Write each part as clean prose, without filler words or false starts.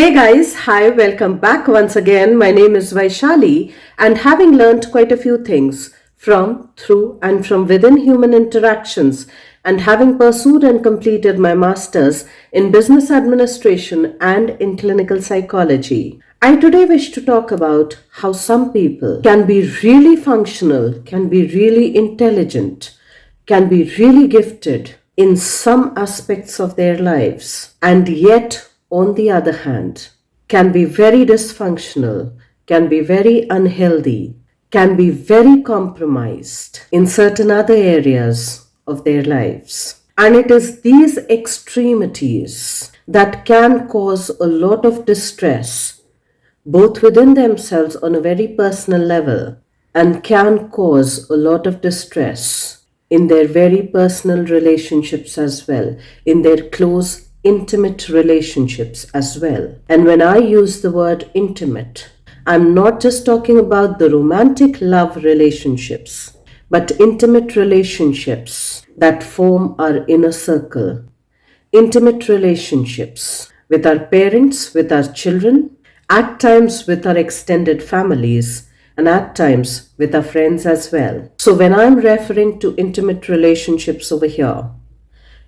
Hey guys, hi, welcome back once again. My name is Vaishali, and having learned quite a few things from, through, and from within human interactions, and having pursued and completed my master's in business administration and in clinical psychology, I today wish to talk about how some people can be really functional, can be really intelligent, can be really gifted in some aspects of their lives, and yet, on the other hand, can be very dysfunctional, can be very unhealthy, can be very compromised in certain other areas of their lives. And it is these extremities that can cause a lot of distress, both within themselves on a very personal level, and can cause a lot of distress in their very personal relationships as well, in their close, intimate relationships as well. And when I use the word intimate, I'm not just talking about the romantic love relationships, but intimate relationships that form our inner circle, intimate relationships with our parents, with our children, at times with our extended families, and at times with our friends as well. So, when I'm referring to intimate relationships over here,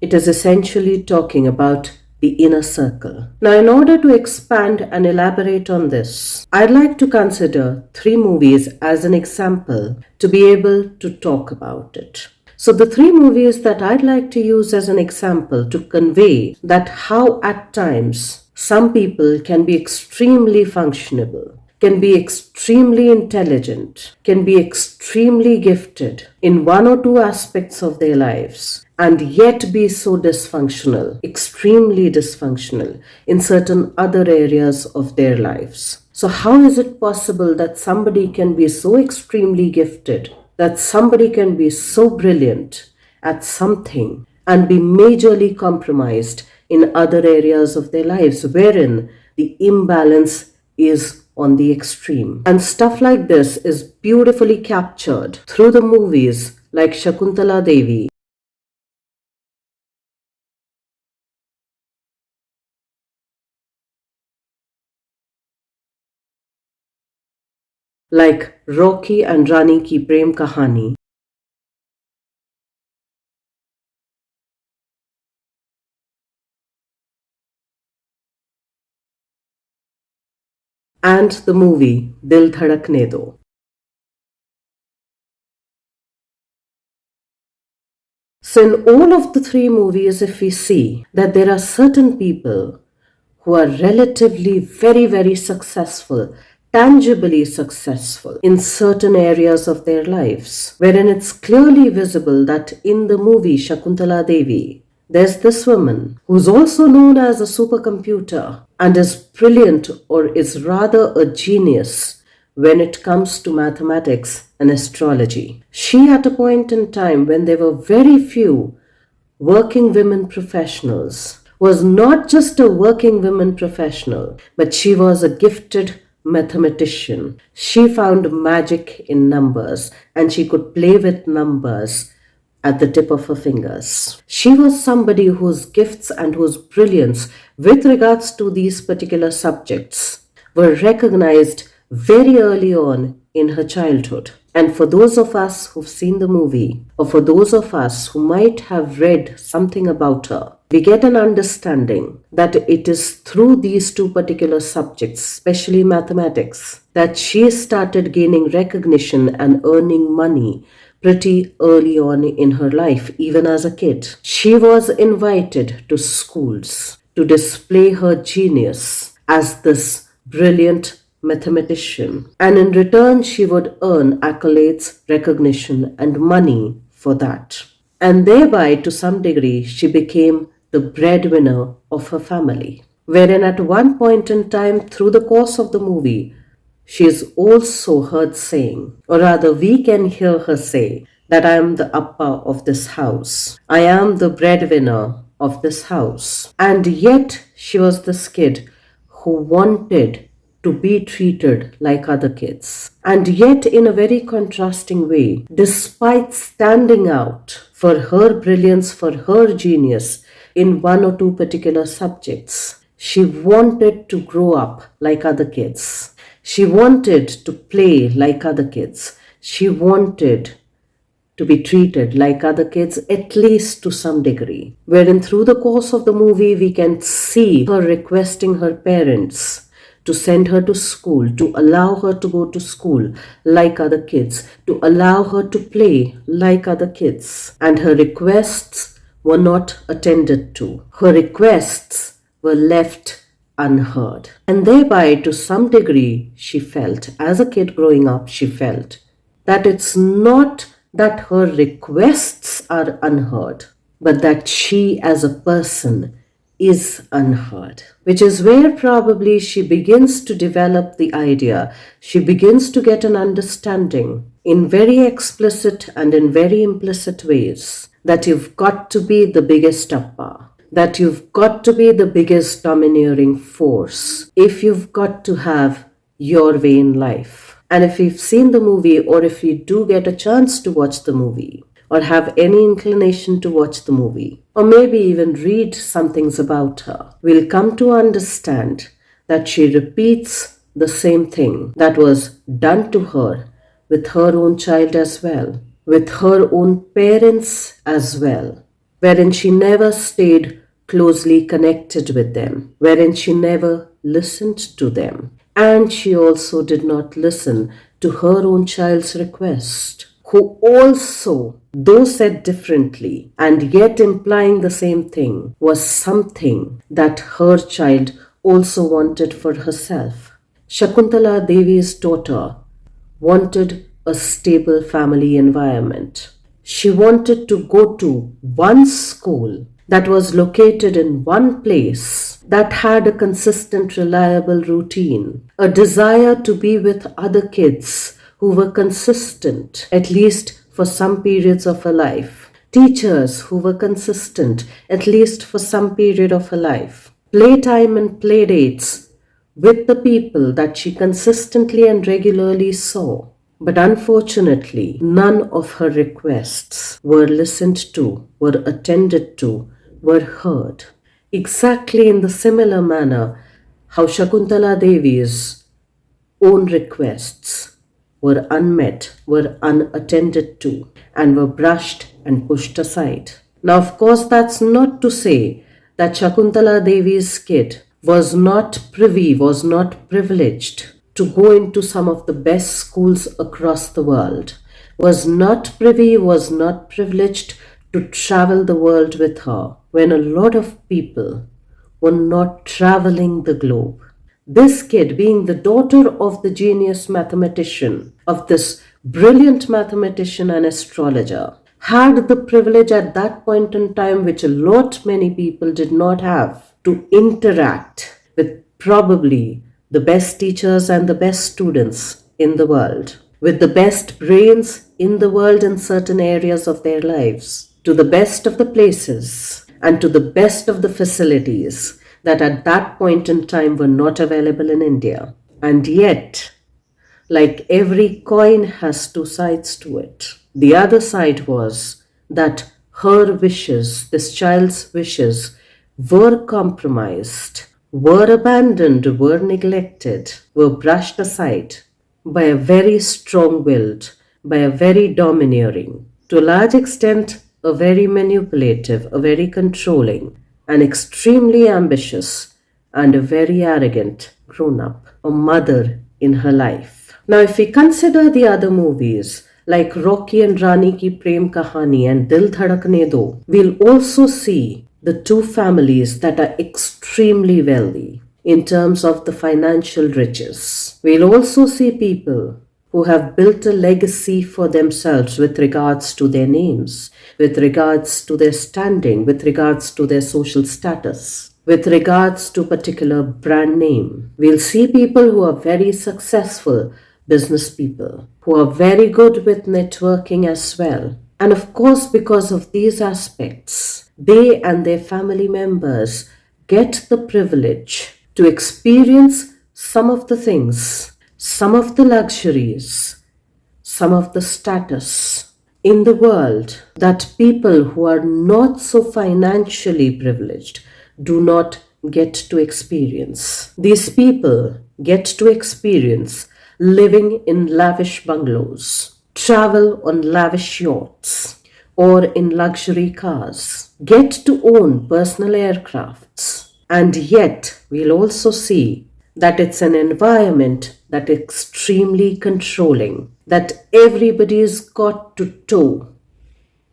it is essentially talking about the inner circle. Now, in order to expand and elaborate on this, I'd like to consider three movies as an example to be able to talk about it. So the three movies that I'd like to use as an example to convey that how at times some people can be extremely functionable, can be extremely intelligent, can be extremely gifted in one or two aspects of their lives, and yet be so dysfunctional, extremely dysfunctional in certain other areas of their lives. So how is it possible that somebody can be so extremely gifted, that somebody can be so brilliant at something and be majorly compromised in other areas of their lives wherein the imbalance is on the extreme? And stuff like this is beautifully captured through the movies like Shakuntala Devi, like Rocky and Rani Ki Prem Kahani, and the movie Dil Dhadakne Do. So, in all of the three movies, if we see that there are certain people who are relatively very successful, tangibly successful in certain areas of their lives, wherein it's clearly visible that in the movie Shakuntala Devi, there's this woman who's also known as a supercomputer and is brilliant, or is rather a genius when it comes to mathematics and astrology. She, at a point in time when there were very few working women professionals, was not just a working women professional, but she was a gifted mathematician. She found magic in numbers and she could play with numbers at the tip of her fingers. She was somebody whose gifts and whose brilliance with regards to these particular subjects were recognized very early on in her childhood. And for those of us who've seen the movie, or for those of us who might have read something about her, we get an understanding that it is through these two particular subjects, especially mathematics, that she started gaining recognition and earning money pretty early on in her life, even as a kid. She was invited to schools to display her genius as this brilliant mathematician, and in return she would earn accolades, recognition, and money for that. And thereby, to some degree, she became the breadwinner of her family. Wherein at one point in time through the course of the movie, she is also heard saying, or rather we can hear her say, that I am the appa of this house. I am the breadwinner of this house. And yet she was this kid who wanted to be treated like other kids. And yet, in a very contrasting way, despite standing out for her brilliance, for her genius in one or two particular subjects, She wanted to grow up like other kids. She wanted to play like other kids. She wanted to be treated like other kids, at least to some degree. Wherein through the course of the movie, we can see her requesting her parents to send her to school, to allow her to go to school like other kids, to allow her to play like other kids. And her requests were not attended to. Her requests were left unheard. And thereby, to some degree, she felt, as a kid growing up, she felt that it's not that her requests are unheard, but that she as a person is unheard. Which is where probably she begins to develop the idea, she begins to get an understanding in very explicit and in very implicit ways that you've got to be the biggest appa, that you've got to be the biggest domineering force if you've got to have your way in life. And if you've seen the movie, or if you do get a chance to watch the movie, or have any inclination to watch the movie, or maybe even read some things about her, we'll come to understand that she repeats the same thing that was done to her with her own child as well, with her own parents as well, wherein she never stayed closely connected with them, wherein she never listened to them. And she also did not listen to her own child's request, who also, though said differently and yet implying the same thing, was something that her child also wanted for herself. Shakuntala Devi's daughter wanted a stable family environment. She wanted to go to one school that was located in one place, that had a consistent, reliable routine, a desire to be with other kids who were consistent, at least for some periods of her life, teachers who were consistent, at least for some period of her life, playtime and playdates with the people that she consistently and regularly saw. But unfortunately, none of her requests were listened to, were attended to, were heard. Exactly in the similar manner how Shakuntala Devi's own requests were unmet, were unattended to, and were brushed and pushed aside. Now, of course, that's not to say that Shakuntala Devi's kid was not privy, was not privileged to go into some of the best schools across the world, was not privy, was not privileged to travel the world with her, when a lot of people were not traveling the globe. This kid, being the daughter of the genius mathematician, of this brilliant mathematician and astrologer, had the privilege at that point in time, which a lot many people did not have, to interact with probably the best teachers and the best students in the world, with the best brains in the world in certain areas of their lives, to the best of the places and to the best of the facilities that at that point in time were not available in India. And yet, like every coin has two sides to it, the other side was that her wishes, this child's wishes, were compromised, were abandoned, were neglected, were brushed aside by a very strong-willed, by a very domineering, to a large extent, a very manipulative, a very controlling, an extremely ambitious, and a very arrogant grown-up, a mother in her life. Now, if we consider the other movies, like Rocky and Rani Ki Prem Kahani and Dil Dhadakne Do, we'll also see the two families that are extremely wealthy in terms of the financial riches. We'll also see people who have built a legacy for themselves with regards to their names, with regards to their standing, with regards to their social status, with regards to particular brand name. We'll see people who are very successful business people, who are very good with networking as well. And of course, because of these aspects, they and their family members get the privilege to experience some of the things, some of the luxuries, some of the status in the world that people who are not so financially privileged do not get to experience. These people get to experience living in lavish bungalows, travel on lavish yachts, or in luxury cars, get to own personal aircrafts. And yet, we'll also see that it's an environment that is extremely controlling, that everybody's got to toe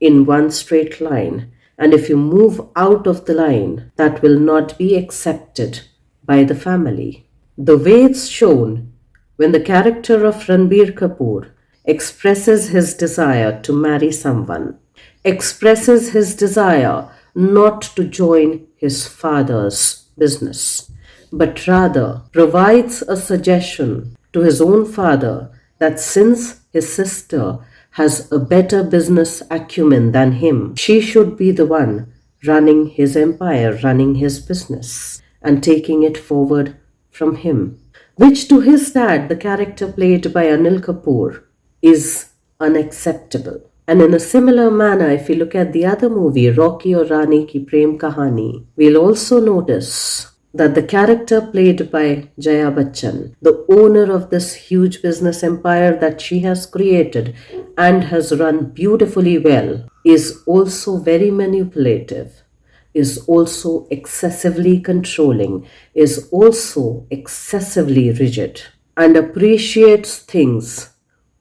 in one straight line. And if you move out of the line, that will not be accepted by the family. The way it's shown when the character of Ranbir Kapoor expresses his desire to marry someone, expresses his desire not to join his father's business, but rather provides a suggestion to his own father that since his sister has a better business acumen than him, she should be the one running his empire, running his business, and taking it forward from him. Which to his dad, the character played by Anil Kapoor, is unacceptable. And in a similar manner, if you look at the other movie, Rocky or Rani Ki Prem Kahani, we'll also notice that the character played by Jaya Bachchan, the owner of this huge business empire that she has created and has run beautifully well, is also very manipulative, is also excessively controlling, is also excessively rigid, and appreciates things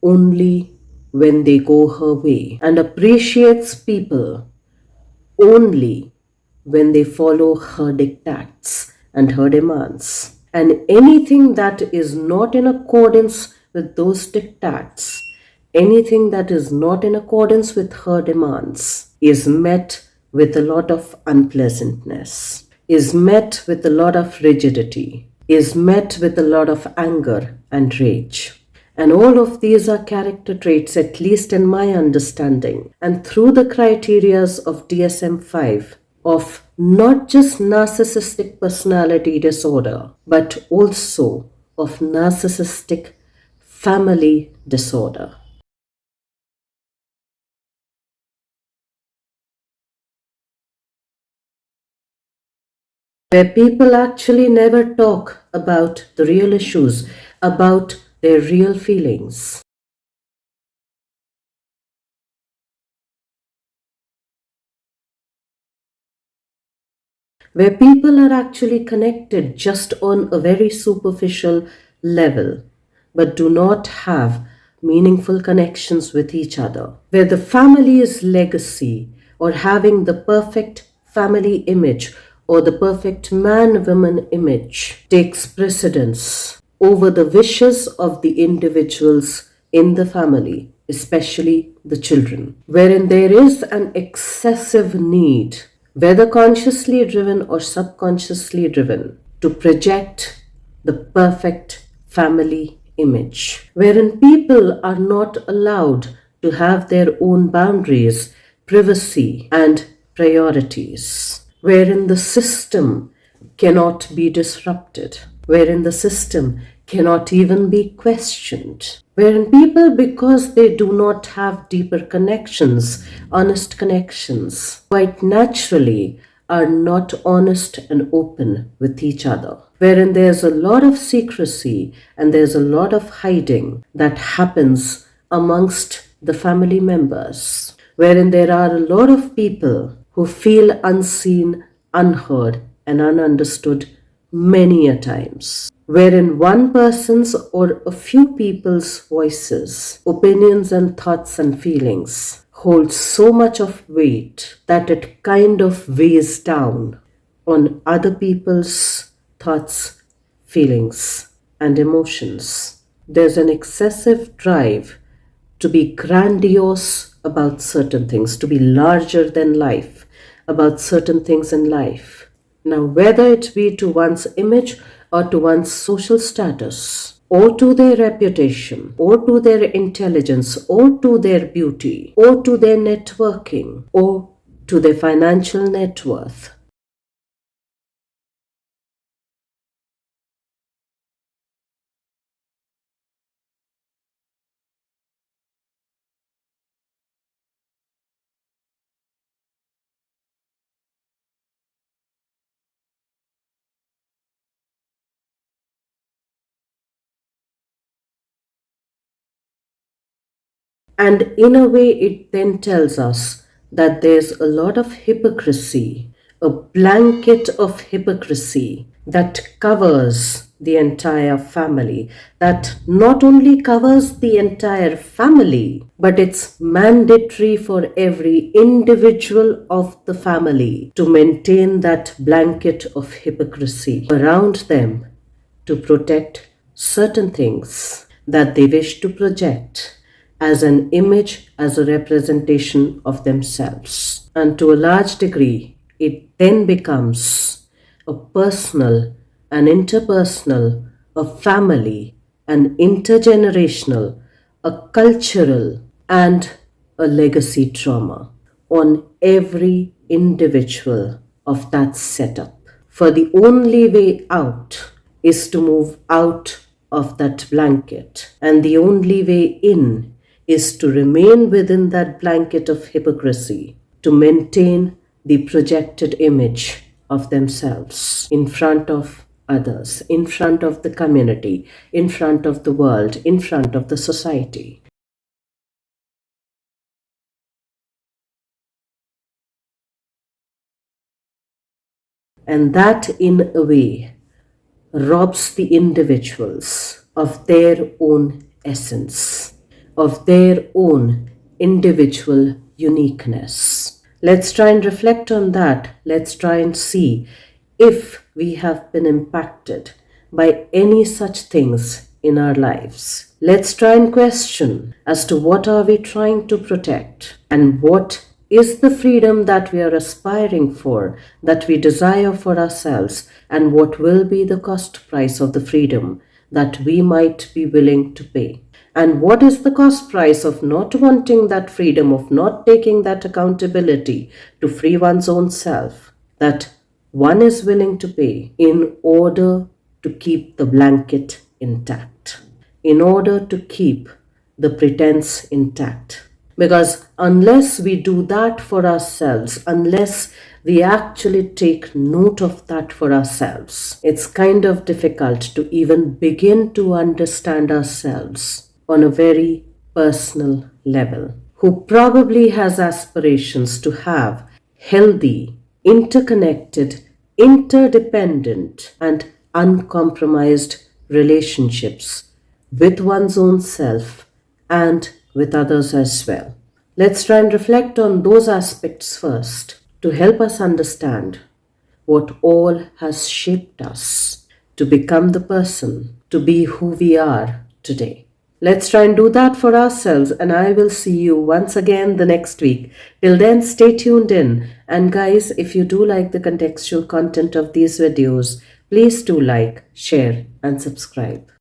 only when they go her way, and appreciates people only when they follow her diktats and her demands. And anything that is not in accordance with those diktats, anything that is not in accordance with her demands, is met with a lot of unpleasantness, is met with a lot of rigidity, is met with a lot of anger and rage. And all of these are character traits, at least in my understanding. And through the criterias of DSM 5, of not just narcissistic personality disorder, but also of narcissistic family disorder. Where people actually never talk about the real issues, about their real feelings. Where people are actually connected just on a very superficial level, but do not have meaningful connections with each other. Where the family's legacy or having the perfect family image or the perfect man woman image takes precedence over the wishes of the individuals in the family, especially the children, wherein there is an excessive need, whether consciously driven or subconsciously driven, to project the perfect family image, wherein people are not allowed to have their own boundaries, privacy, and priorities, wherein the system cannot be disrupted, wherein the system cannot even be questioned, wherein people, because they do not have deeper connections, honest connections, quite naturally are not honest and open with each other, wherein there's a lot of secrecy and there's a lot of hiding that happens amongst the family members, wherein there are a lot of people who feel unseen, unheard, and ununderstood many a times, wherein one person's or a few people's voices, opinions, and thoughts and feelings hold so much of weight that it kind of weighs down on other people's thoughts, feelings, and emotions. There's an excessive drive to be grandiose about certain things, to be larger than life about certain things in life. Now, whether it be to one's image or to one's social status, or to their reputation, or to their intelligence, or to their beauty, or to their networking, or to their financial net worth, And in a way, it then tells us that there's a lot of hypocrisy, a blanket of hypocrisy that covers the entire family, that not only covers the entire family, but it's mandatory for every individual of the family to maintain that blanket of hypocrisy around them to protect certain things that they wish to project as an image, as a representation of themselves. And to a large degree, it then becomes a personal, an interpersonal, a family, an intergenerational, a cultural, and a legacy trauma on every individual of that setup. For the only way out is to move out of that blanket, and the only way in is to remain within that blanket of hypocrisy, to maintain the projected image of themselves in front of others, in front of the community, in front of the world, in front of the society. And that, in a way, robs the individuals of their own essence, of their own individual uniqueness. Let's try and reflect on that. Let's try and see if we have been impacted by any such things in our lives. Let's try and question as to what are we trying to protect and what is the freedom that we are aspiring for, that we desire for ourselves, and what will be the cost price of the freedom that we might be willing to pay. And what is the cost price of not wanting that freedom, of not taking that accountability to free one's own self, that one is willing to pay in order to keep the blanket intact, in order to keep the pretense intact. Because unless we do that for ourselves, unless we actually take note of that for ourselves, it's kind of difficult to even begin to understand ourselves on a very personal level. Who probably has aspirations to have healthy, interconnected, interdependent, and uncompromised relationships with one's own self and with others as well. Let's try and reflect on those aspects first to help us understand what all has shaped us to become the person, to be who we are today. Let's try and do that for ourselves, and I will see you once again the next week. Till then, stay tuned in. And guys, if you do like the contextual content of these videos, please do like, share, and subscribe.